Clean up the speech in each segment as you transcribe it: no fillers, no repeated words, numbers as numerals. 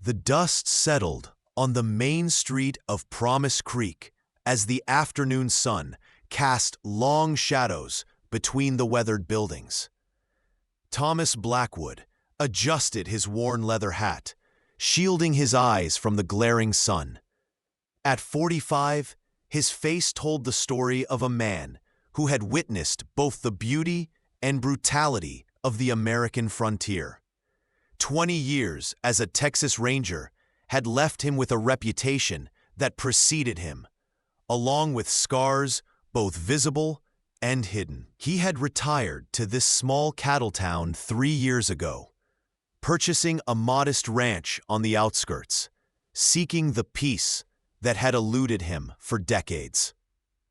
The dust settled on the main street of Promise Creek as the afternoon sun cast long shadows between the weathered buildings. Thomas Blackwood adjusted his worn leather hat, shielding his eyes from the glaring sun. At 45, his face told the story of a man who had witnessed both the beauty and brutality of the American frontier. 20 years as a Texas Ranger had left him with a reputation that preceded him, along with scars both visible and hidden. He had retired to this small cattle town 3 years ago, purchasing a modest ranch on the outskirts, seeking the peace that had eluded him for decades.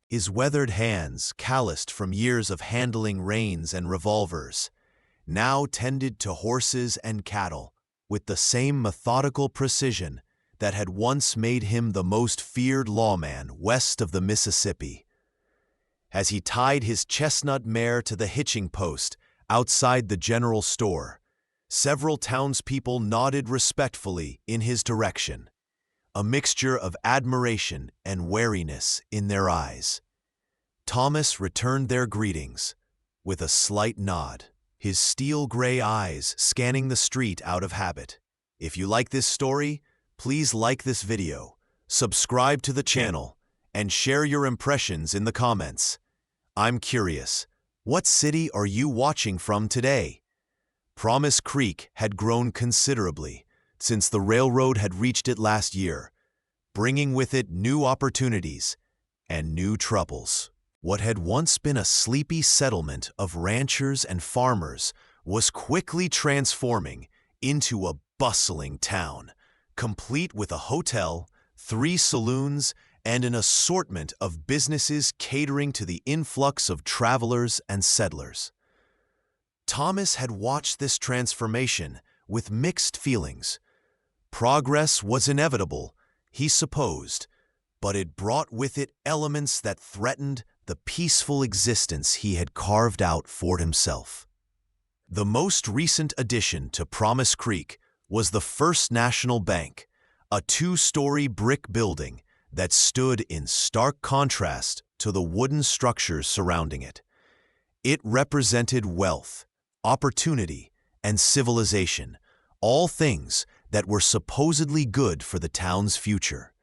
His weathered hands, calloused from years of handling reins and revolvers, now tended to horses and cattle with the same methodical precision that had once made him the most feared lawman west of the Mississippi. As he tied his chestnut mare to the hitching post outside the general store, several townspeople nodded respectfully in his direction, a mixture of admiration and wariness in their eyes. Thomas returned their greetings with a slight nod, his steel-gray eyes scanning the street out of habit. If you like this story, please like this video, subscribe to the channel, and share your impressions in the comments. I'm curious, what city are you watching from today? Promise Creek had grown considerably since the railroad had reached it last year, bringing with it new opportunities and new troubles. What had once been a sleepy settlement of ranchers and farmers was quickly transforming into a bustling town, complete with a hotel, 3 saloons, and an assortment of businesses catering to the influx of travelers and settlers. Thomas had watched this transformation with mixed feelings. Progress was inevitable, he supposed, but it brought with it elements that threatened the peaceful existence he had carved out for himself. The most recent addition to Promise Creek was the First National Bank, a 2-story brick building that stood in stark contrast to the wooden structures surrounding it. It represented wealth, opportunity, and civilization, all things that were supposedly good for the town's future.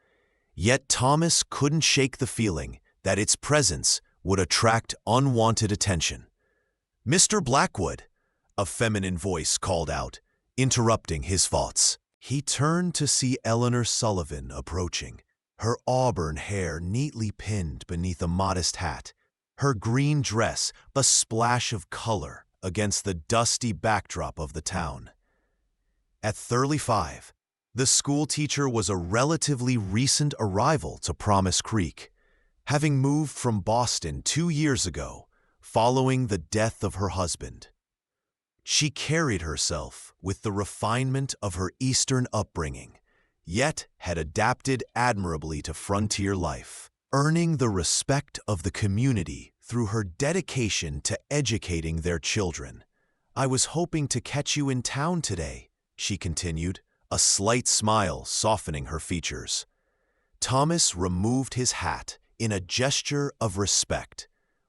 Yet Thomas couldn't shake the feeling that its presence would attract unwanted attention. "Mr. Blackwood," a feminine voice called out, interrupting his thoughts. He turned to see Eleanor Sullivan approaching, her auburn hair neatly pinned beneath a modest hat, her green dress a splash of color against the dusty backdrop of the town. At 35, the schoolteacher was a relatively recent arrival to Promise Creek, having moved from Boston 2 years ago following the death of her husband. She carried herself with the refinement of her Eastern upbringing, yet had adapted admirably to frontier life, earning the respect of the community through her dedication to educating their children. "I was hoping to catch you in town today," she continued, a slight smile softening her features. Thomas removed his hat in a gesture of respect,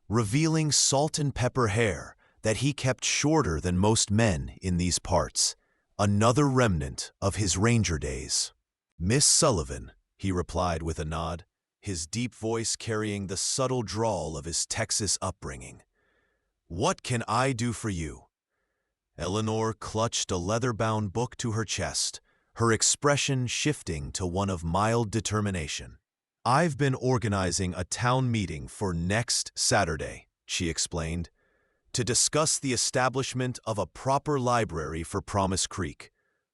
revealing salt and pepper hair that he kept shorter than most men in these parts, another remnant of his ranger days. "Miss Sullivan," he replied with a nod, his deep voice carrying the subtle drawl of his Texas upbringing. "What can I do for you?" Eleanor clutched a leather-bound book to her chest, her expression shifting to one of mild determination. "I've been organizing a town meeting for next Saturday," she explained, "to discuss the establishment of a proper library for Promise Creek,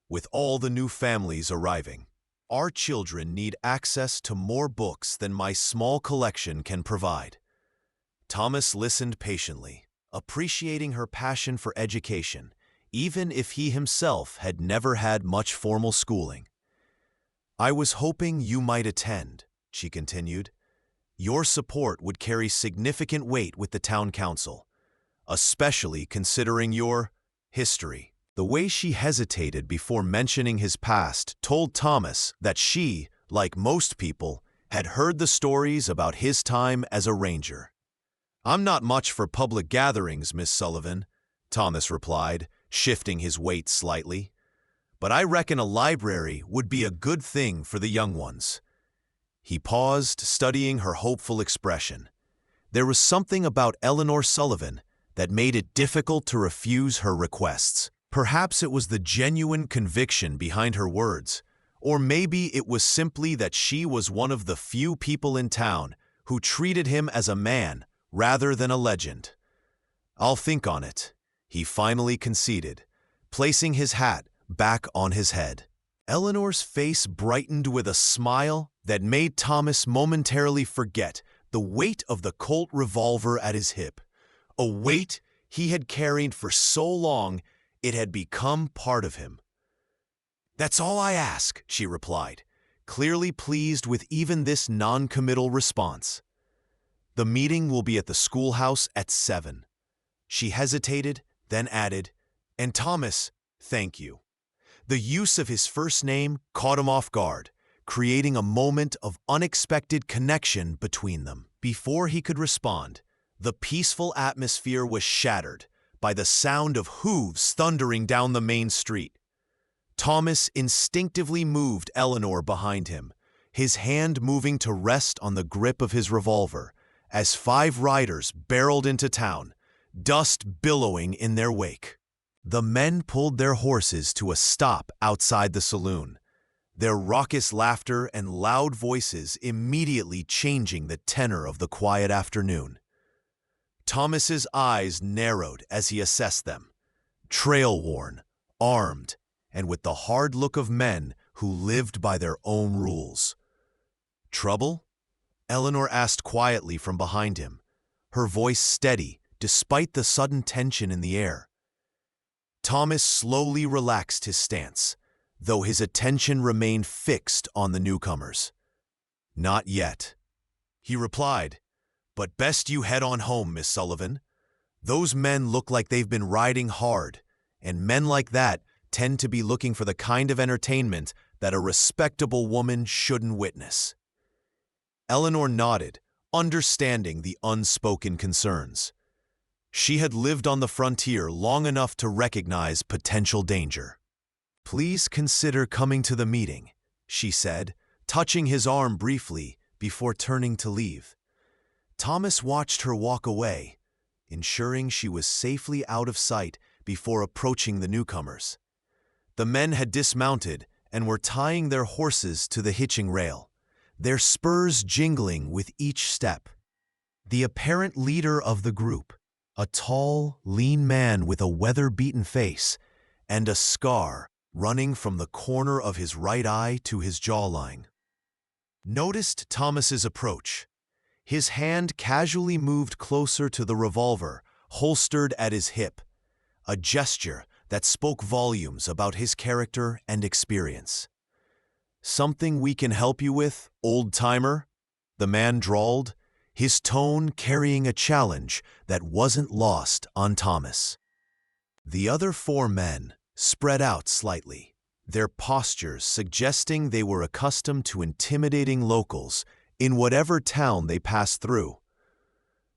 with all the new families arriving. Our children need access to more books than my small collection can provide." Thomas listened patiently, appreciating her passion for education, even if he himself had never had much formal schooling. "I was hoping you might attend," she continued. "Your support would carry significant weight with the town council, especially considering your history." The way she hesitated before mentioning his past told Thomas that she, like most people, had heard the stories about his time as a ranger. "I'm not much for public gatherings, Miss Sullivan," Thomas replied, shifting his weight slightly. "But I reckon a library would be a good thing for the young ones." He paused, studying her hopeful expression. There was something about Eleanor Sullivan that made it difficult to refuse her requests. Perhaps it was the genuine conviction behind her words, or maybe it was simply that she was one of the few people in town who treated him as a man rather than a legend. "I'll think on it," he finally conceded, placing his hat back on his head. Eleanor's face brightened with a smile that made Thomas momentarily forget the weight of the Colt revolver at his hip, a weight he had carried for so long it had become part of him. "That's all I ask," she replied, clearly pleased with even this non-committal response. "The meeting will be at the schoolhouse at 7. She hesitated, then added, "And Thomas, thank you." The use of his first name caught him off guard, creating a moment of unexpected connection between them. Before he could respond, the peaceful atmosphere was shattered by the sound of hooves thundering down the main street. Thomas instinctively moved Eleanor behind him, his hand moving to rest on the grip of his revolver, as 5 riders barreled into town, dust billowing in their wake. The men pulled their horses to a stop outside the saloon, their raucous laughter and loud voices immediately changing the tenor of the quiet afternoon. Thomas's eyes narrowed as he assessed them, trail-worn, armed, and with the hard look of men who lived by their own rules. "Trouble?" Eleanor asked quietly from behind him, her voice steady despite the sudden tension in the air. Thomas slowly relaxed his stance, though his attention remained fixed on the newcomers. "Not yet," he replied, "but best you head on home, Miss Sullivan. Those men look like they've been riding hard, and men like that tend to be looking for the kind of entertainment that a respectable woman shouldn't witness." Eleanor nodded, understanding the unspoken concerns. She had lived on the frontier long enough to recognize potential danger. "Please consider coming to the meeting," she said, touching his arm briefly before turning to leave. Thomas watched her walk away, ensuring she was safely out of sight before approaching the newcomers. The men had dismounted and were tying their horses to the hitching rail, their spurs jingling with each step. The apparent leader of the group, a tall, lean man with a weather-beaten face and a scar running from the corner of his right eye to his jawline, noticed Thomas's approach. His hand casually moved closer to the revolver, holstered at his hip, a gesture that spoke volumes about his character and experience. "Something we can help you with, old-timer?" the man drawled, his tone carrying a challenge that wasn't lost on Thomas. The other 4 men spread out slightly, their postures suggesting they were accustomed to intimidating locals in whatever town they passed through.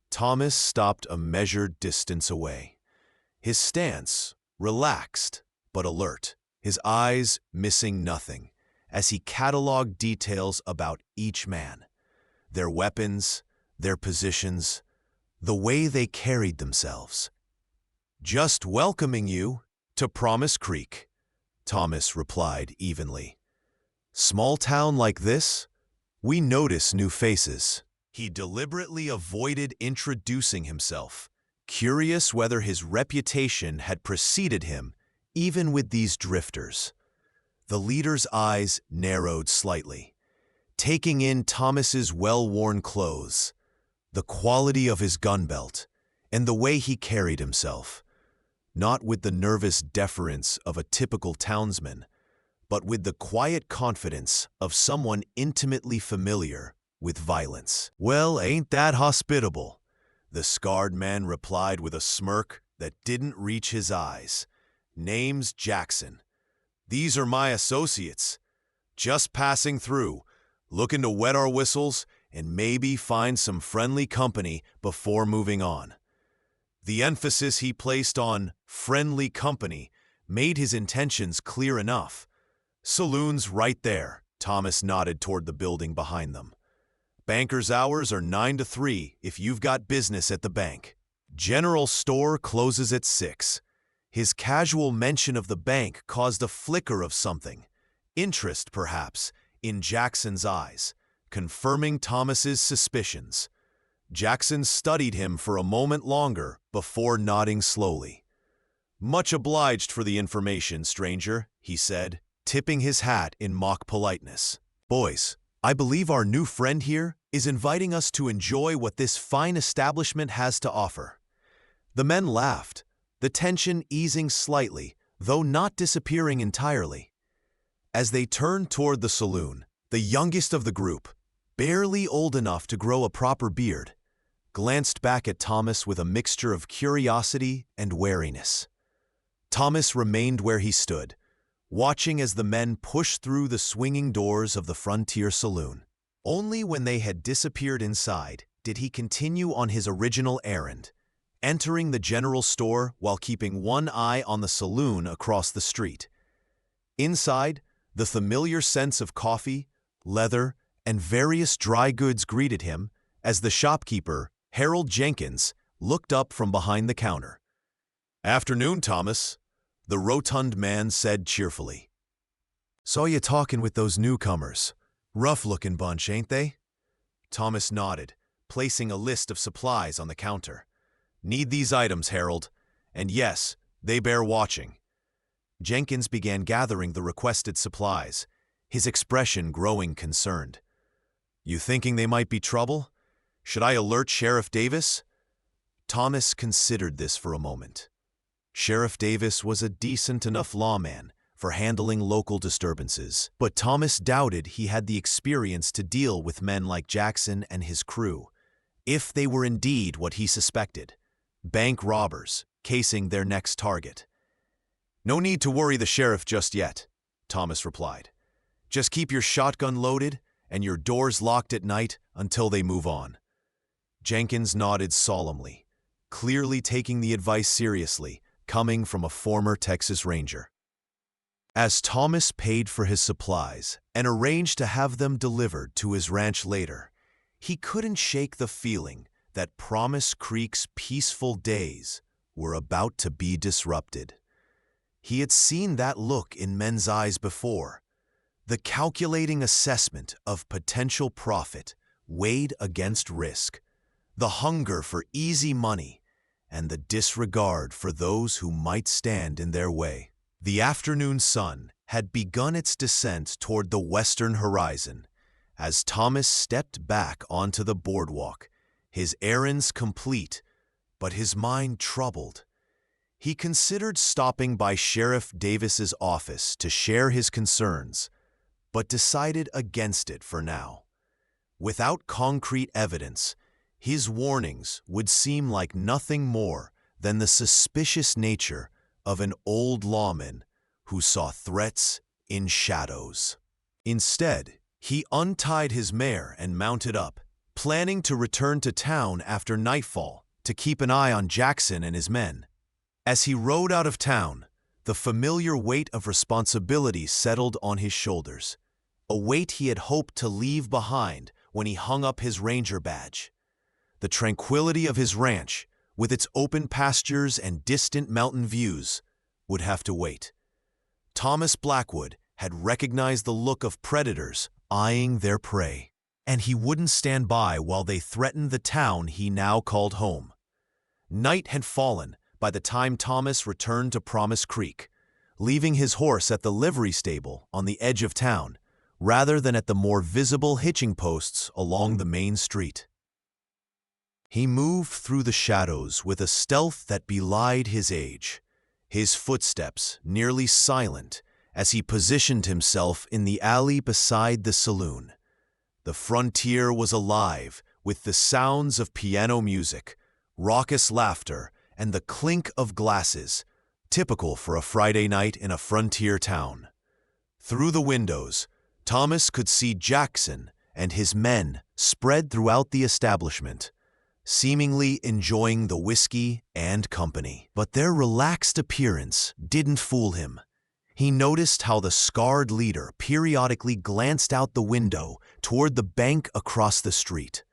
Thomas stopped a measured distance away, his stance relaxed but alert, his eyes missing nothing, as he cataloged details about each man, their weapons, their positions, the way they carried themselves. "Just welcoming you to Promise Creek," Thomas replied evenly. "Small town like this, we notice new faces." He deliberately avoided introducing himself, curious whether his reputation had preceded him even with these drifters. The leader's eyes narrowed slightly, taking in Thomas's well-worn clothes, the quality of his gun belt, and the way he carried himself, not with the nervous deference of a typical townsman, but with the quiet confidence of someone intimately familiar with violence. "Well, ain't that hospitable?" the scarred man replied with a smirk that didn't reach his eyes, "Name's Jackson. These are my associates. Just passing through, looking to wet our whistles and maybe find some friendly company before moving on." The emphasis he placed on friendly company made his intentions clear enough. "Saloon's right there," Thomas nodded toward the building behind them. "Banker's hours are 9 to 3 if you've got business at the bank. General store closes at 6. His casual mention of the bank caused a flicker of something, interest perhaps, in Jackson's eyes, confirming Thomas's suspicions. Jackson studied him for a moment longer before nodding slowly. "Much obliged for the information, stranger," he said, tipping his hat in mock politeness. "Boys, I believe our new friend here is inviting us to enjoy what this fine establishment has to offer." The men laughed, the tension easing slightly, though not disappearing entirely. As they turned toward the saloon, the youngest of the group, barely old enough to grow a proper beard, glanced back at Thomas with a mixture of curiosity and wariness. Thomas remained where he stood, watching as the men pushed through the swinging doors of the Frontier Saloon. Only when they had disappeared inside did he continue on his original errand, entering the general store while keeping one eye on the saloon across the street. Inside, the familiar scents of coffee, leather, and various dry goods greeted him as the shopkeeper, Harold Jenkins, looked up from behind the counter. "Afternoon, Thomas," the rotund man said cheerfully. "Saw you talking with those newcomers. Rough-looking bunch, ain't they?" Thomas nodded, placing a list of supplies on the counter. "Need these items, Harold. And yes, they bear watching." Jenkins began gathering the requested supplies, his expression growing concerned. "You thinking they might be trouble? Should I alert Sheriff Davis?" Thomas considered this for a moment. Sheriff Davis was a decent enough lawman for handling local disturbances, but Thomas doubted he had the experience to deal with men like Jackson and his crew, if they were indeed what he suspected, bank robbers casing their next target. "No need to worry the sheriff just yet," Thomas replied. "Just keep your shotgun loaded and your doors locked at night until they move on." Jenkins nodded solemnly, clearly taking the advice seriously, coming from a former Texas Ranger. As Thomas paid for his supplies and arranged to have them delivered to his ranch later, he couldn't shake the feeling that Promise Creek's peaceful days were about to be disrupted. He had seen that look in men's eyes before, the calculating assessment of potential profit weighed against risk, the hunger for easy money, and the disregard for those who might stand in their way. The afternoon sun had begun its descent toward the western horizon as Thomas stepped back onto the boardwalk, his errands complete, but his mind troubled. He considered stopping by Sheriff Davis's office to share his concerns, but decided against it for now. Without concrete evidence, his warnings would seem like nothing more than the suspicious nature of an old lawman who saw threats in shadows. Instead, he untied his mare and mounted up, planning to return to town after nightfall to keep an eye on Jackson and his men. As he rode out of town, the familiar weight of responsibility settled on his shoulders, a weight he had hoped to leave behind when he hung up his ranger badge. The tranquility of his ranch, with its open pastures and distant mountain views, would have to wait. Thomas Blackwood had recognized the look of predators eyeing their prey, and he wouldn't stand by while they threatened the town he now called home. Night had fallen by the time Thomas returned to Promise Creek, leaving his horse at the livery stable on the edge of town, rather than at the more visible hitching posts along the main street. He moved through the shadows with a stealth that belied his age, his footsteps nearly silent as he positioned himself in the alley beside the saloon. The Frontier was alive with the sounds of piano music, raucous laughter, and the clink of glasses, typical for a Friday night in a frontier town. Through the windows, Thomas could see Jackson and his men spread throughout the establishment, seemingly enjoying the whiskey and company. But their relaxed appearance didn't fool him. He noticed how the scarred leader periodically glanced out the window toward the bank across the street,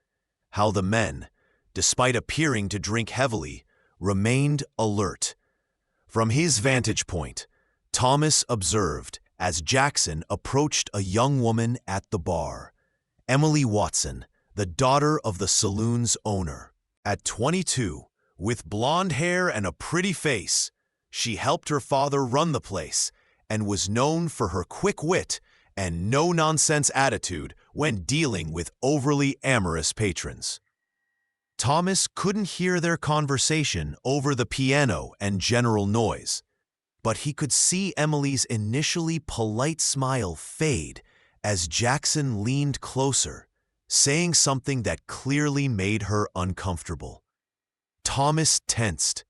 how the men, despite appearing to drink heavily, remained alert. From his vantage point, Thomas observed as Jackson approached a young woman at the bar, Emily Watson, the daughter of the saloon's owner. At 22, with blonde hair and a pretty face, she helped her father run the place and was known for her quick wit and no-nonsense attitude when dealing with overly amorous patrons. Thomas couldn't hear their conversation over the piano and general noise, but he could see Emily's initially polite smile fade as Jackson leaned closer, saying something that clearly made her uncomfortable. Thomas tensed,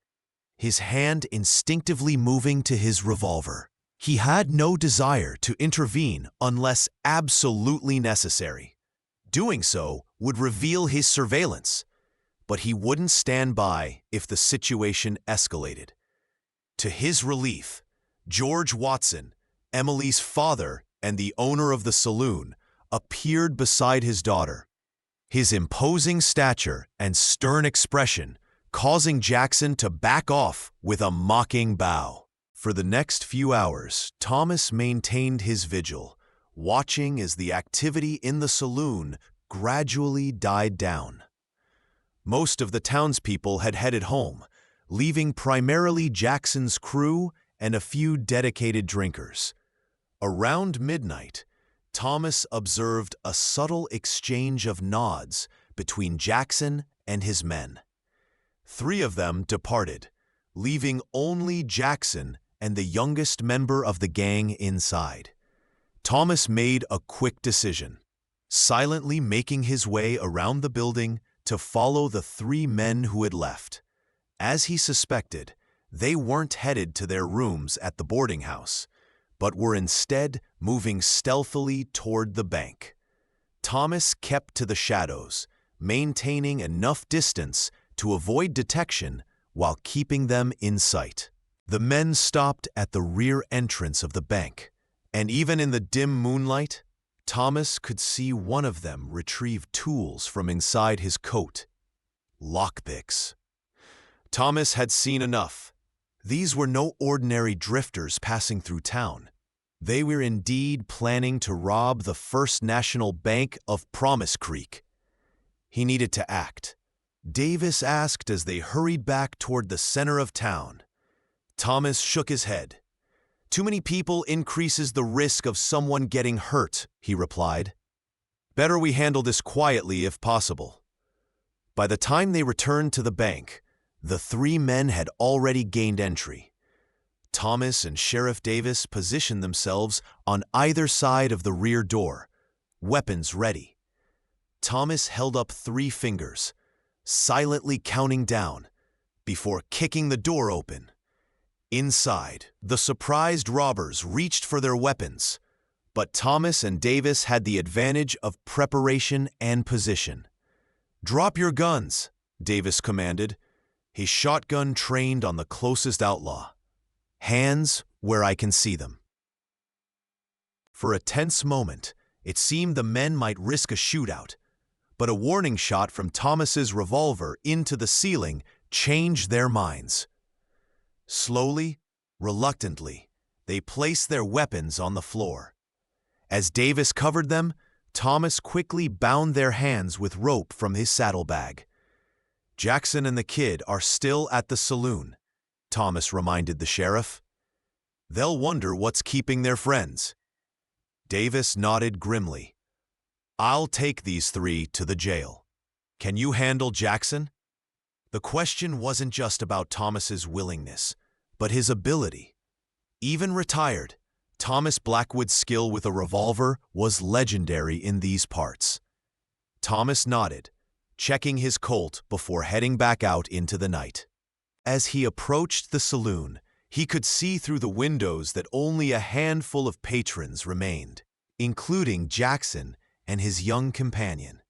his hand instinctively moving to his revolver. He had no desire to intervene unless absolutely necessary. Doing so would reveal his surveillance, but he wouldn't stand by if the situation escalated. To his relief, George Watson, Emily's father and the owner of the saloon, appeared beside his daughter, his imposing stature and stern expression causing Jackson to back off with a mocking bow. For the next few hours, Thomas maintained his vigil, watching as the activity in the saloon gradually died down. Most of the townspeople had headed home, leaving primarily Jackson's crew and a few dedicated drinkers. Around midnight, Thomas observed a subtle exchange of nods between Jackson and his men. 3 of them departed, leaving only Jackson and the youngest member of the gang inside. Thomas made a quick decision, silently making his way around the building to follow the 3 men who had left. As he suspected, they weren't headed to their rooms at the boarding house, but were instead moving stealthily toward the bank. Thomas kept to the shadows, maintaining enough distance to avoid detection while keeping them in sight. The men stopped at the rear entrance of the bank, and even in the dim moonlight, Thomas could see one of them retrieve tools from inside his coat. Lockpicks. Thomas had seen enough. These were no ordinary drifters passing through town. They were indeed planning to rob the First National Bank of Promise Creek. He needed to act. Davis asked as they hurried back toward the center of town. Thomas shook his head. "Too many people increases the risk of someone getting hurt," he replied. "Better we handle this quietly if possible." By the time they returned to the bank, the 3 men had already gained entry. Thomas and Sheriff Davis positioned themselves on either side of the rear door, weapons ready. Thomas held up 3 fingers, silently counting down, before kicking the door open. Inside, the surprised robbers reached for their weapons, but Thomas and Davis had the advantage of preparation and position. "Drop your guns," Davis commanded, his shotgun trained on the closest outlaw. "Hands where I can see them." For a tense moment, it seemed the men might risk a shootout, but a warning shot from Thomas's revolver into the ceiling changed their minds. Slowly, reluctantly, they placed their weapons on the floor. As Davis covered them, Thomas quickly bound their hands with rope from his saddlebag. "Jackson and the kid are still at the saloon," Thomas reminded the sheriff. "They'll wonder what's keeping their friends." Davis nodded grimly. "I'll take these 3 to the jail. Can you handle Jackson?" The question wasn't just about Thomas's willingness, but his ability. Even retired, Thomas Blackwood's skill with a revolver was legendary in these parts. Thomas nodded, checking his Colt before heading back out into the night. As he approached the saloon, He could see through the windows that only a handful of patrons remained, including Jackson and his young companion.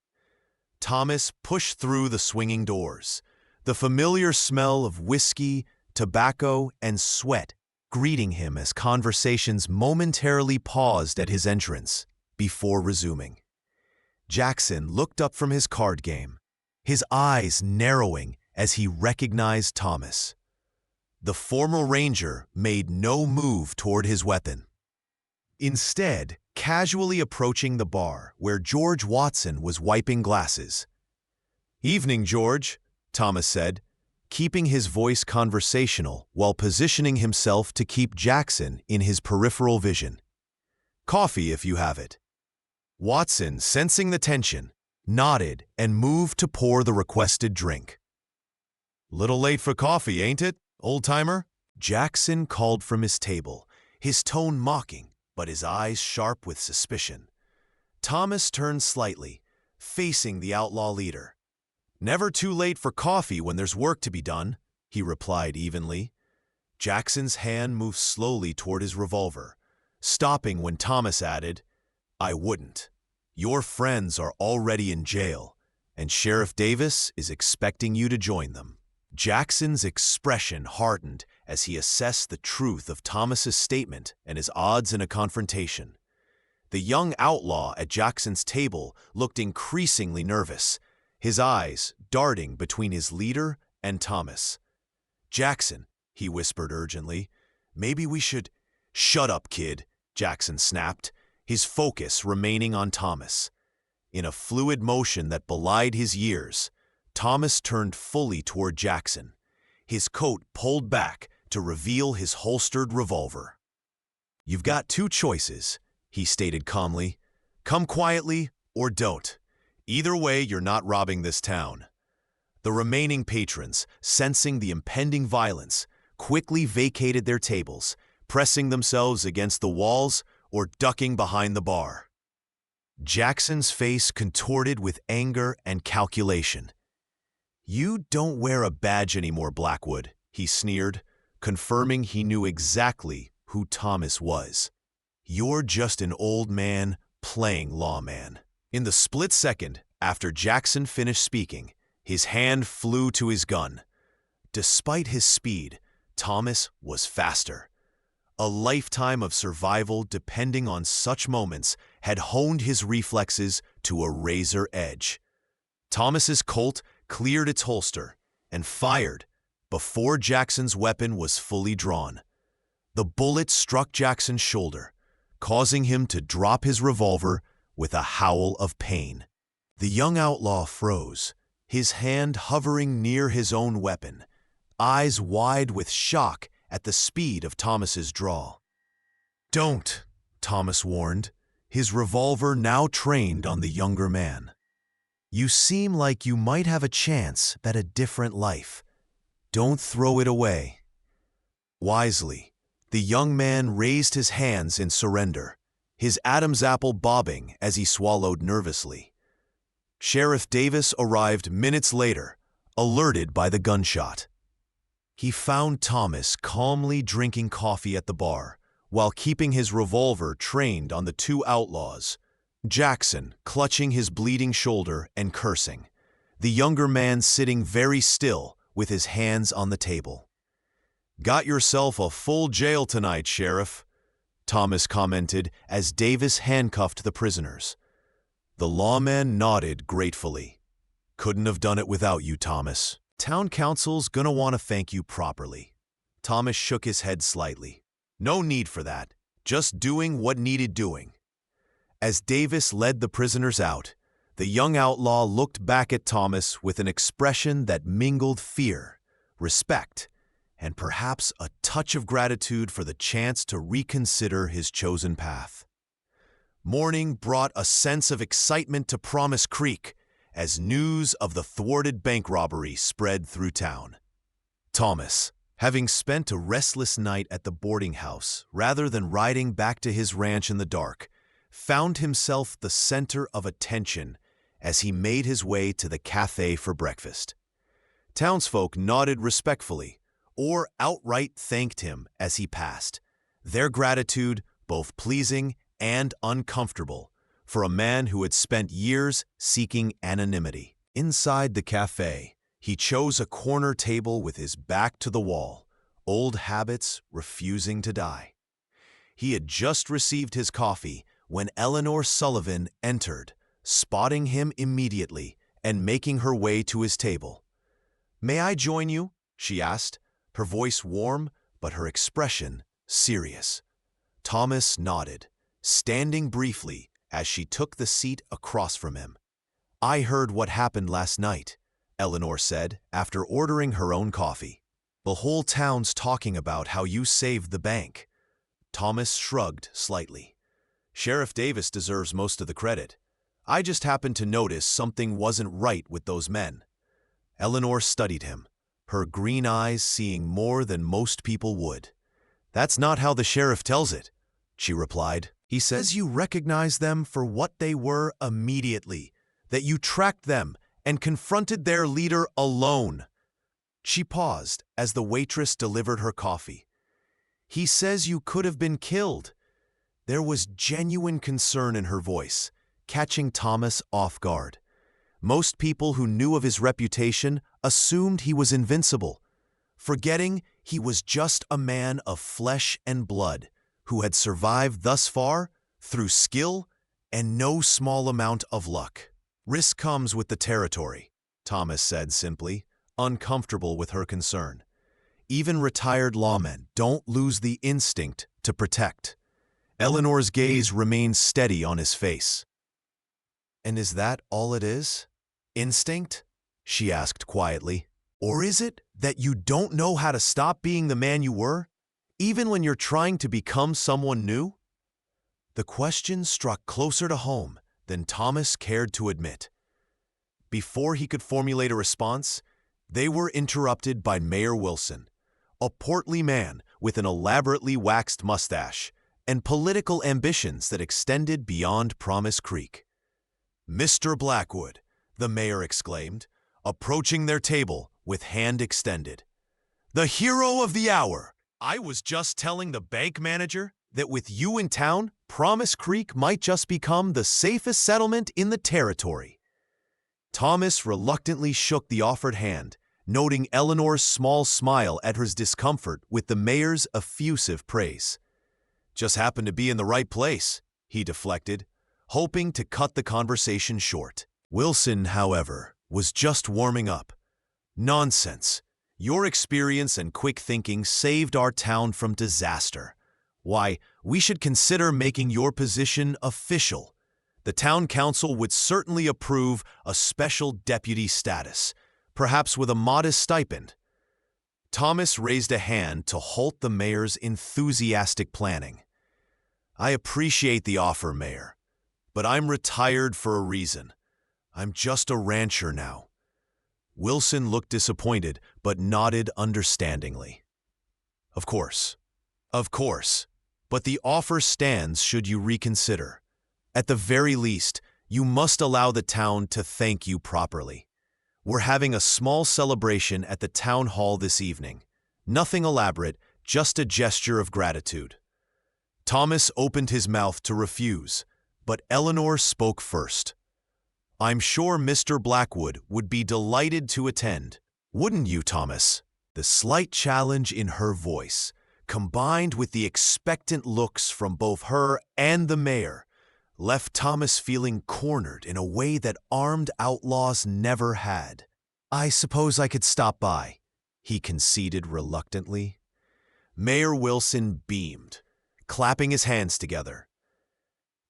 Thomas pushed through the swinging doors, the familiar smell of whiskey, tobacco, and sweat greeting him as conversations momentarily paused at his entrance before resuming. Jackson looked up from his card game, his eyes narrowing as he recognized Thomas. The former ranger made no move toward his weapon. Instead, casually approaching the bar where George Watson was wiping glasses. "Evening, George," Thomas said, keeping his voice conversational while positioning himself to keep Jackson in his peripheral vision. "Coffee if you have it." Watson, sensing the tension, nodded and moved to pour the requested drink. "Little late for coffee, ain't it, old-timer?" Jackson called from his table, his tone mocking, but his eyes sharp with suspicion. Thomas turned slightly, facing the outlaw leader. "Never too late for coffee when there's work to be done," he replied evenly. Jackson's hand moved slowly toward his revolver, stopping when Thomas added, "I wouldn't. Your friends are already in jail, and Sheriff Davis is expecting you to join them." Jackson's expression hardened as he assessed the truth of Thomas's statement and his odds in a confrontation. The young outlaw at Jackson's table looked increasingly nervous, his eyes darting between his leader and Thomas. "Jackson," he whispered urgently, "maybe we should—" "Shut up, kid," Jackson snapped, his focus remaining on Thomas. In a fluid motion that belied his years, Thomas turned fully toward Jackson, his coat pulled back to reveal his holstered revolver. "You've got two choices," he stated calmly. "Come quietly or don't. Either way, you're not robbing this town." The remaining patrons, sensing the impending violence, quickly vacated their tables, pressing themselves against the walls or ducking behind the bar. Jackson's face contorted with anger and calculation. "You don't wear a badge anymore, Blackwood," he sneered, confirming he knew exactly who Thomas was. "You're just an old man playing lawman." In the split second after Jackson finished speaking, his hand flew to his gun. Despite his speed, Thomas was faster. A lifetime of survival depending on such moments had honed his reflexes to a razor edge. Thomas's Colt cleared its holster and fired before Jackson's weapon was fully drawn. The bullet struck Jackson's shoulder, causing him to drop his revolver with a howl of pain. The young outlaw froze, his hand hovering near his own weapon, eyes wide with shock at the speed of Thomas's draw. "Don't," Thomas warned, his revolver now trained on the younger man. "You seem like you might have a chance at a different life. Don't throw it away." Wisely, the young man raised his hands in surrender, his Adam's apple bobbing as he swallowed nervously. Sheriff Davis arrived minutes later, alerted by the gunshot. He found Thomas calmly drinking coffee at the bar, while keeping his revolver trained on the two outlaws, Jackson clutching his bleeding shoulder and cursing, the younger man sitting very still with his hands on the table. "Got yourself a full jail tonight, Sheriff," Thomas commented as Davis handcuffed the prisoners. The lawman nodded gratefully. "Couldn't have done it without you, Thomas. Town council's gonna want to thank you properly." Thomas shook his head slightly. "No need for that. Just doing what needed doing." As Davis led the prisoners out, the young outlaw looked back at Thomas with an expression that mingled fear, respect, and perhaps a touch of gratitude for the chance to reconsider his chosen path. Morning brought a sense of excitement to Promise Creek as news of the thwarted bank robbery spread through town. Thomas, having spent a restless night at the boarding house rather than riding back to his ranch in the dark, found himself the center of attention as he made his way to the cafe for breakfast. Townsfolk nodded respectfully, or outright thanked him as he passed, their gratitude both pleasing and uncomfortable for a man who had spent years seeking anonymity. Inside the cafe, he chose a corner table with his back to the wall, old habits refusing to die. He had just received his coffee when Eleanor Sullivan entered, spotting him immediately and making her way to his table. "May I join you?" she asked, her voice warm but her expression serious. Thomas nodded, standing briefly as she took the seat across from him. "I heard what happened last night," Eleanor said after ordering her own coffee. "The whole town's talking about how you saved the bank." Thomas shrugged slightly. "Sheriff Davis deserves most of the credit. I just happened to notice something wasn't right with those men." Eleanor studied him, her green eyes seeing more than most people would. "That's not how the sheriff tells it," she replied. "He says you recognized them for what they were immediately, that you tracked them and confronted their leader alone." She paused as the waitress delivered her coffee. "He says you could have been killed." There was genuine concern in her voice, catching Thomas off guard. Most people who knew of his reputation assumed he was invincible, forgetting he was just a man of flesh and blood who had survived thus far through skill and no small amount of luck. "Risk comes with the territory," Thomas said simply, uncomfortable with her concern. "Even retired lawmen don't lose the instinct to protect." Eleanor's gaze remained steady on his face. "And is that all it is? Instinct?" she asked quietly. "Or is it that you don't know how to stop being the man you were, even when you're trying to become someone new?" The question struck closer to home than Thomas cared to admit. Before he could formulate a response, they were interrupted by Mayor Wilson, a portly man with an elaborately waxed mustache and political ambitions that extended beyond Promise Creek. "Mr. Blackwood," the mayor exclaimed, approaching their table with hand extended. "The hero of the hour! I was just telling the bank manager that with you in town, Promise Creek might just become the safest settlement in the territory." Thomas reluctantly shook the offered hand, noting Eleanor's small smile at her discomfort with the mayor's effusive praise. "Just happened to be in the right place," he deflected, hoping to cut the conversation short. Wilson, however, was just warming up. "Nonsense. Your experience and quick thinking saved our town from disaster. Why, we should consider making your position official. The town council would certainly approve a special deputy status, perhaps with a modest stipend." Thomas raised a hand to halt the mayor's enthusiastic planning. "I appreciate the offer, Mayor, but I'm retired for a reason. I'm just a rancher now." Wilson looked disappointed, but nodded understandingly. Of course, but the offer stands should you reconsider. At the very least, you must allow the town to thank you properly. We're having a small celebration at the town hall this evening. Nothing elaborate, just a gesture of gratitude." Thomas opened his mouth to refuse, but Eleanor spoke first. "I'm sure Mr. Blackwood would be delighted to attend. Wouldn't you, Thomas?" The slight challenge in her voice, combined with the expectant looks from both her and the mayor, left Thomas feeling cornered in a way that armed outlaws never had. "I suppose I could stop by," he conceded reluctantly. Mayor Wilson beamed, clapping his hands together.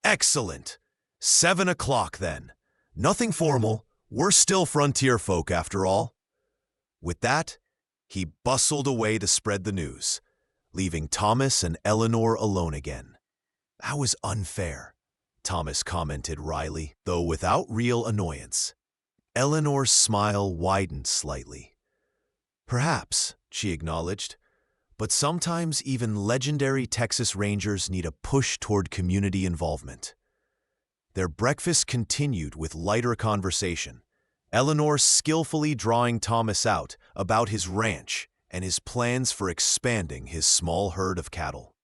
"Excellent. 7 o'clock then. Nothing formal. We're still frontier folk after all." With that, he bustled away to spread the news, leaving Thomas and Eleanor alone again. "That was unfair," Thomas commented wryly, though without real annoyance. Eleanor's smile widened slightly. "Perhaps," she acknowledged, "but sometimes even legendary Texas Rangers need a push toward community involvement." Their breakfast continued with lighter conversation, Eleanor skillfully drawing Thomas out about his ranch and his plans for expanding his small herd of cattle.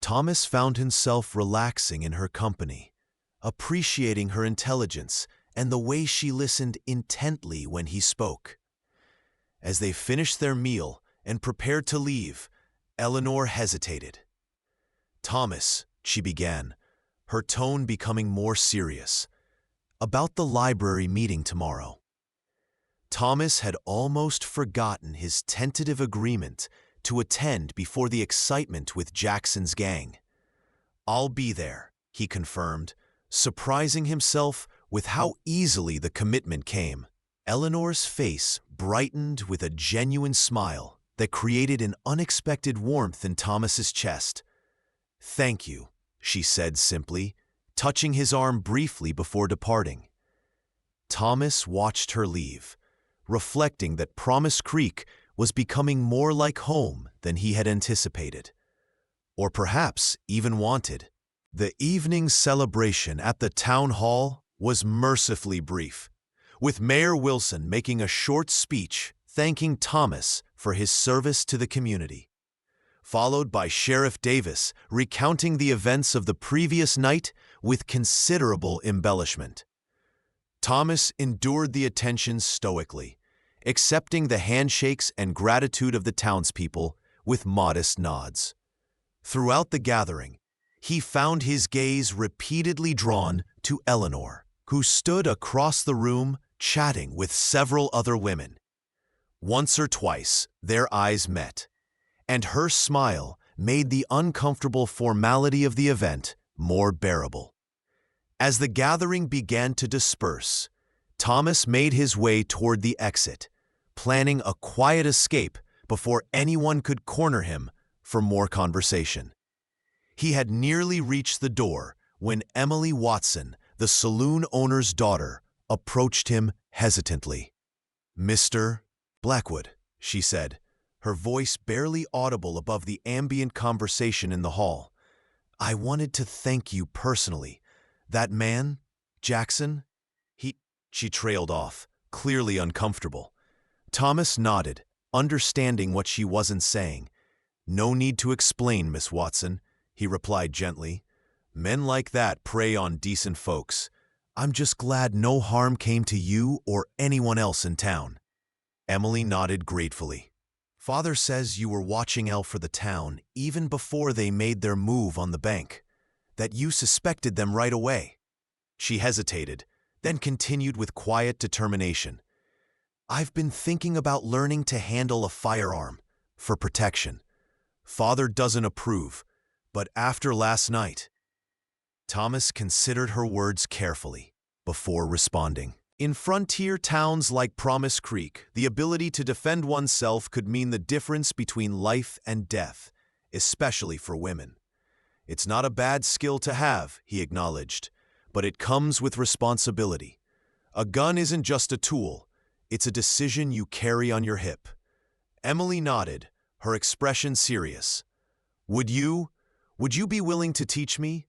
Thomas found himself relaxing in her company, appreciating her intelligence and the way she listened intently when he spoke. As they finished their meal and prepared to leave, Eleanor hesitated. "Thomas," she began, her tone becoming more serious, "about the library meeting tomorrow." Thomas had almost forgotten his tentative agreement to attend before the excitement with Jackson's gang. "I'll be there," he confirmed, surprising himself with how easily the commitment came. Eleanor's face brightened with a genuine smile that created an unexpected warmth in Thomas's chest. "Thank you," she said simply, touching his arm briefly before departing. Thomas watched her leave, reflecting that Promise Creek was becoming more like home than he had anticipated, or perhaps even wanted. The evening's celebration at the town hall was mercifully brief, with Mayor Wilson making a short speech thanking Thomas for his service to the community, followed by Sheriff Davis recounting the events of the previous night with considerable embellishment. Thomas endured the attention stoically, accepting the handshakes and gratitude of the townspeople with modest nods. Throughout the gathering, he found his gaze repeatedly drawn to Eleanor, who stood across the room chatting with several other women. Once or twice, their eyes met, and her smile made the uncomfortable formality of the event more bearable. As the gathering began to disperse, Thomas made his way toward the exit, planning a quiet escape before anyone could corner him for more conversation. He had nearly reached the door when Emily Watson, the saloon owner's daughter, approached him hesitantly. "Mr. Blackwood," she said, her voice barely audible above the ambient conversation in the hall. "I wanted to thank you personally. That man, Jackson, she trailed off, clearly uncomfortable. Thomas nodded, understanding what she wasn't saying. "No need to explain, Miss Watson," he replied gently. "Men like that prey on decent folks. I'm just glad no harm came to you or anyone else in town." Emily nodded gratefully. "Father says you were watching out for the town even before they made their move on the bank, that you suspected them right away." She hesitated, then continued with quiet determination. "I've been thinking about learning to handle a firearm for protection. Father doesn't approve, but after last night..." Thomas considered her words carefully before responding. In frontier towns like Promise Creek, the ability to defend oneself could mean the difference between life and death, especially for women. "It's not a bad skill to have," he acknowledged, "but it comes with responsibility. A gun isn't just a tool, it's a decision you carry on your hip." Emily nodded, her expression serious. Would you be willing to teach me?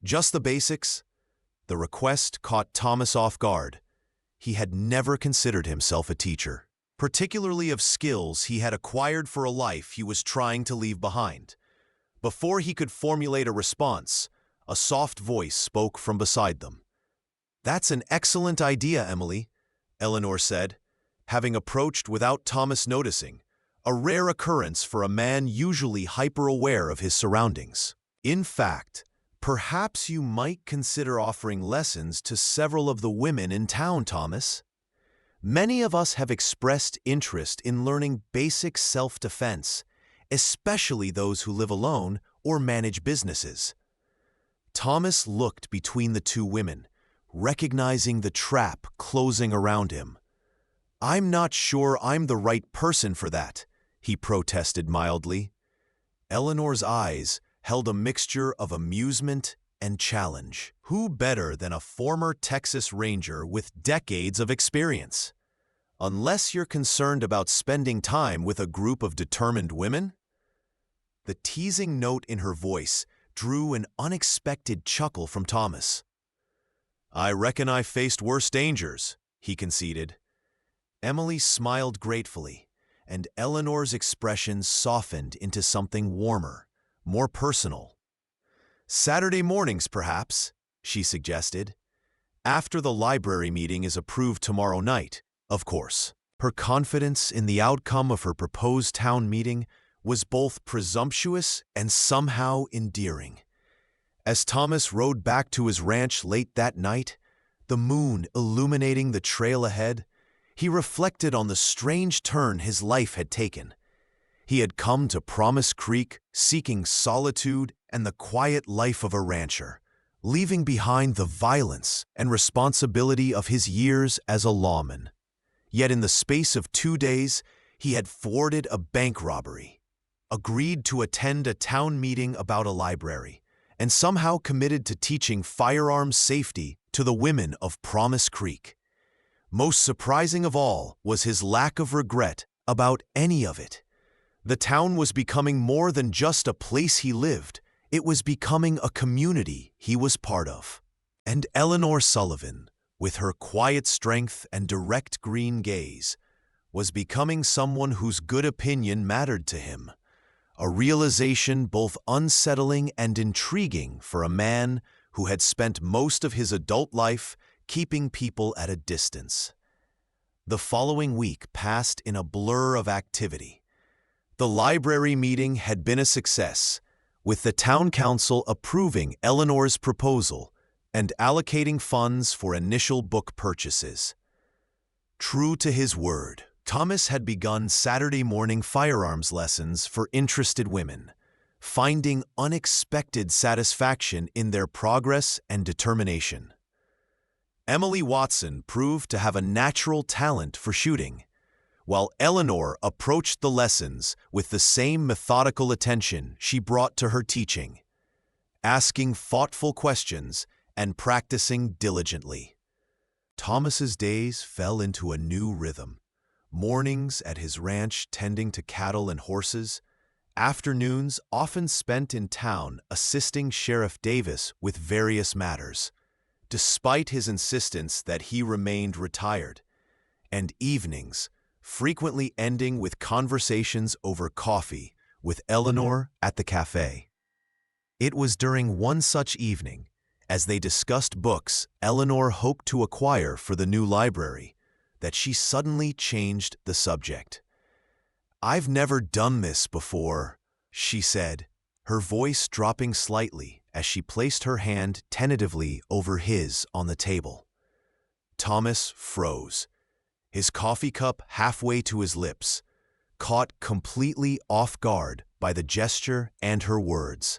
Just the basics?" The request caught Thomas off guard. He had never considered himself a teacher, particularly of skills he had acquired for a life he was trying to leave behind. Before he could formulate a response, a soft voice spoke from beside them. "That's an excellent idea, Emily," Eleanor said, having approached without Thomas noticing, a rare occurrence for a man usually hyper-aware of his surroundings. "In fact, perhaps you might consider offering lessons to several of the women in town, Thomas. Many of us have expressed interest in learning basic self-defense, especially those who live alone or manage businesses." Thomas looked between the two women, recognizing the trap closing around him. "I'm not sure I'm the right person for that," he protested mildly. Eleanor's eyes held a mixture of amusement and challenge. Who better than a former Texas Ranger with decades of experience? Unless you're concerned about spending time with a group of determined women? The teasing note in her voice drew an unexpected chuckle from Thomas. "I reckon I faced worse dangers," he conceded. Emily smiled gratefully, and Eleanor's expression softened into something warmer, more personal. "Saturday mornings, perhaps," she suggested. "After the library meeting is approved tomorrow night, of course." Her confidence in the outcome of her proposed town meeting was both presumptuous and somehow endearing. As Thomas rode back to his ranch late that night, the moon illuminating the trail ahead, he reflected on the strange turn his life had taken. He had come to Promise Creek seeking solitude and the quiet life of a rancher, leaving behind the violence and responsibility of his years as a lawman. Yet in the space of 2 days, he had thwarted a bank robbery, agreed to attend a town meeting about a library, and somehow committed to teaching firearms safety to the women of Promise Creek. Most surprising of all was his lack of regret about any of it. The town was becoming more than just a place he lived. It was becoming a community he was part of. And Eleanor Sullivan, with her quiet strength and direct green gaze, was becoming someone whose good opinion mattered to him, a realization both unsettling and intriguing for a man who had spent most of his adult life keeping people at a distance. The following week passed in a blur of activity. The library meeting had been a success, with the town council approving Eleanor's proposal and allocating funds for initial book purchases. True to his word, Thomas had begun Saturday morning firearms lessons for interested women, finding unexpected satisfaction in their progress and determination. Emily Watson proved to have a natural talent for shooting, while Eleanor approached the lessons with the same methodical attention she brought to her teaching, asking thoughtful questions and practicing diligently. Thomas's days fell into a new rhythm. Mornings at his ranch tending to cattle and horses, afternoons often spent in town assisting Sheriff Davis with various matters, despite his insistence that he remained retired, and evenings frequently ending with conversations over coffee with Eleanor at the cafe. It was during one such evening, as they discussed books Eleanor hoped to acquire for the new library, that she suddenly changed the subject. "I've never done this before," she said, her voice dropping slightly as she placed her hand tentatively over his on the table. Thomas froze, his coffee cup halfway to his lips, caught completely off guard by the gesture and her words.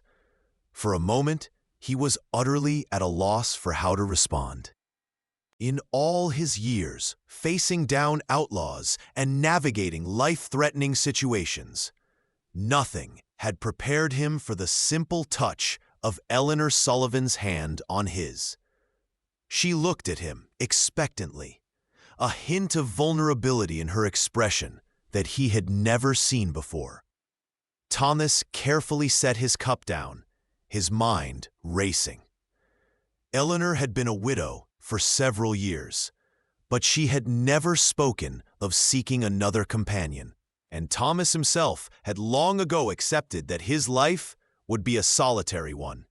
For a moment, he was utterly at a loss for how to respond. In all his years, facing down outlaws and navigating life-threatening situations, nothing had prepared him for the simple touch of Eleanor Sullivan's hand on his. She looked at him expectantly, a hint of vulnerability in her expression that he had never seen before. Thomas carefully set his cup down, his mind racing. Eleanor had been a widow for several years, but she had never spoken of seeking another companion, and Thomas himself had long ago accepted that his life would be a solitary one.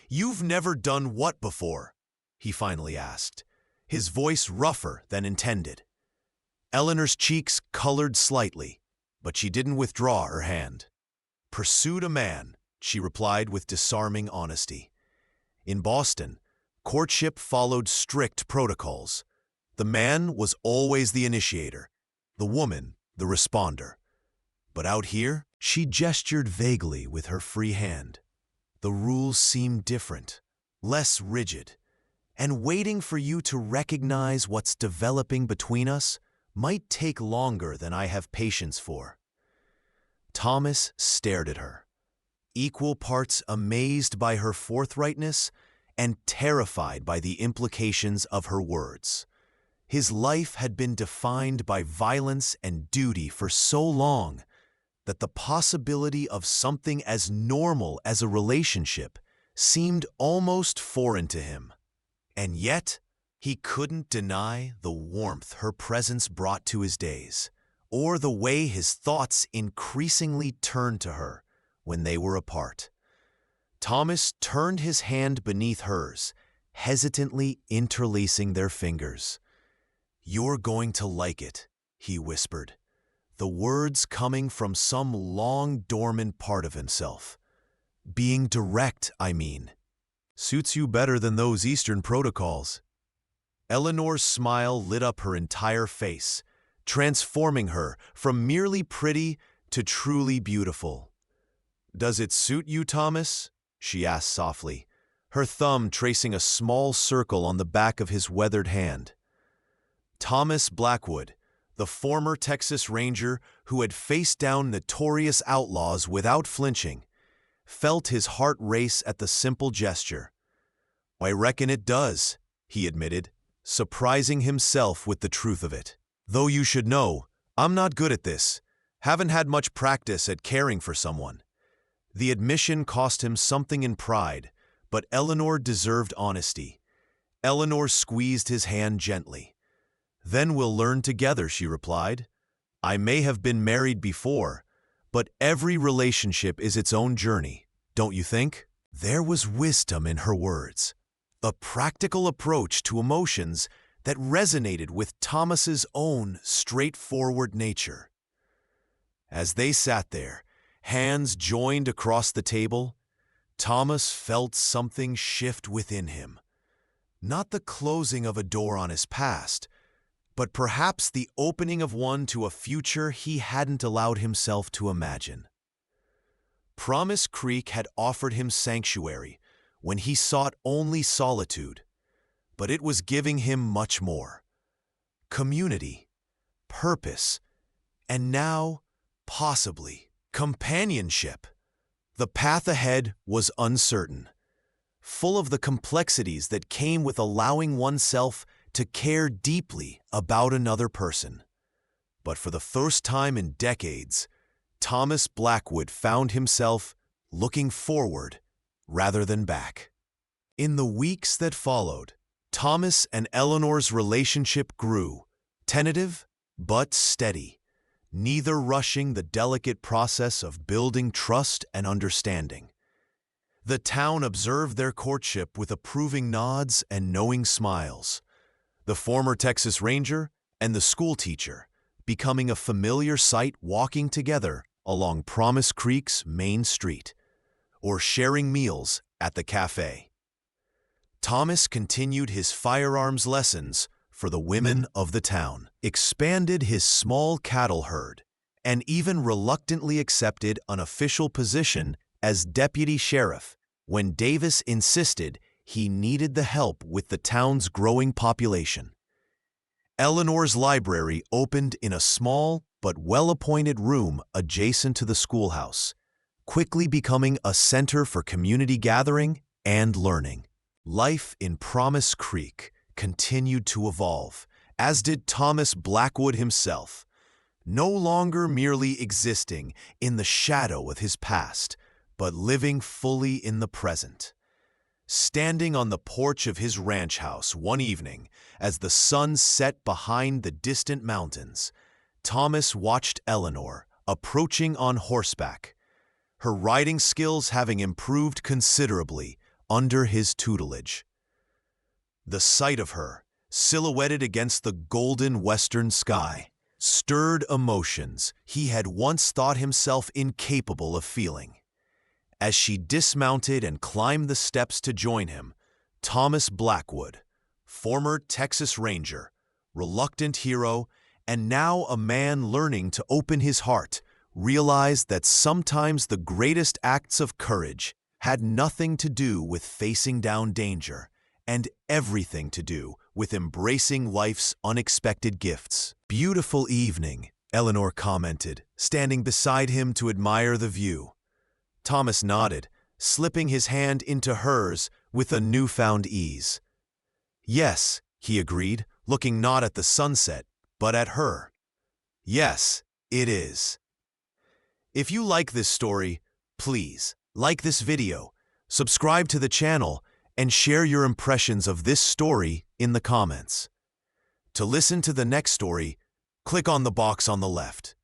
"You've never done what before?" he finally asked, his voice rougher than intended. Eleanor's cheeks colored slightly, but she didn't withdraw her hand. "Pursued a man," she replied with disarming honesty. "In Boston, courtship followed strict protocols. The man was always the initiator, the woman the responder. But out here," she gestured vaguely with her free hand, "the rules seem different, less rigid, and waiting for you to recognize what's developing between us might take longer than I have patience for." Thomas stared at her, equal parts amazed by her forthrightness and terrified by the implications of her words. His life had been defined by violence and duty for so long that the possibility of something as normal as a relationship seemed almost foreign to him. And yet, he couldn't deny the warmth her presence brought to his days, or the way his thoughts increasingly turned to her when they were apart. Thomas turned his hand beneath hers, hesitantly interlacing their fingers. "You're going to like it," he whispered, the words coming from some long-dormant part of himself. "Being direct, I mean. Suits you better than those Eastern protocols." Eleanor's smile lit up her entire face, transforming her from merely pretty to truly beautiful. "Does it suit you, Thomas?" she asked softly, her thumb tracing a small circle on the back of his weathered hand. Thomas Blackwood, the former Texas Ranger who had faced down notorious outlaws without flinching, felt his heart race at the simple gesture. "I reckon it does," he admitted, surprising himself with the truth of it. "Though you should know, I'm not good at this. Haven't had much practice at caring for someone." The admission cost him something in pride, but Eleanor deserved honesty. Eleanor squeezed his hand gently. "Then we'll learn together," she replied. "I may have been married before, but every relationship is its own journey, don't you think?" There was wisdom in her words, a practical approach to emotions that resonated with Thomas's own straightforward nature. As they sat there, hands joined across the table, Thomas felt something shift within him. Not the closing of a door on his past, but perhaps the opening of one to a future he hadn't allowed himself to imagine. Promise Creek had offered him sanctuary when he sought only solitude, but it was giving him much more: community, purpose, and now, possibly, companionship. The path ahead was uncertain, full of the complexities that came with allowing oneself to care deeply about another person. But for the first time in decades, Thomas Blackwood found himself looking forward rather than back. In the weeks that followed, Thomas and Eleanor's relationship grew, tentative but steady, neither rushing the delicate process of building trust and understanding. The town observed their courtship with approving nods and knowing smiles, the former Texas Ranger and the schoolteacher becoming a familiar sight walking together along Promise Creek's main street, or sharing meals at the cafe. Thomas continued his firearms lessons for the women of the town, expanded his small cattle herd, and even reluctantly accepted an official position as deputy sheriff when Davis insisted he needed the help with the town's growing population. Eleanor's library opened in a small but well-appointed room adjacent to the schoolhouse, quickly becoming a center for community gathering and learning. Life in Promise Creek continued to evolve, as did Thomas Blackwood himself, no longer merely existing in the shadow of his past, but living fully in the present. Standing on the porch of his ranch house one evening as the sun set behind the distant mountains, Thomas watched Eleanor approaching on horseback, her riding skills having improved considerably under his tutelage. The sight of her, silhouetted against the golden western sky, stirred emotions he had once thought himself incapable of feeling. As she dismounted and climbed the steps to join him, Thomas Blackwood, former Texas Ranger, reluctant hero, and now a man learning to open his heart, realized that sometimes the greatest acts of courage had nothing to do with facing down danger, and everything to do with embracing life's unexpected gifts. "Beautiful evening," Eleanor commented, standing beside him to admire the view. Thomas nodded, slipping his hand into hers with a newfound ease. "Yes," he agreed, looking not at the sunset, but at her. "Yes, it is." If you like this story, please like this video, subscribe to the channel, and share your impressions of this story in the comments. To listen to the next story, Click on the box on the left.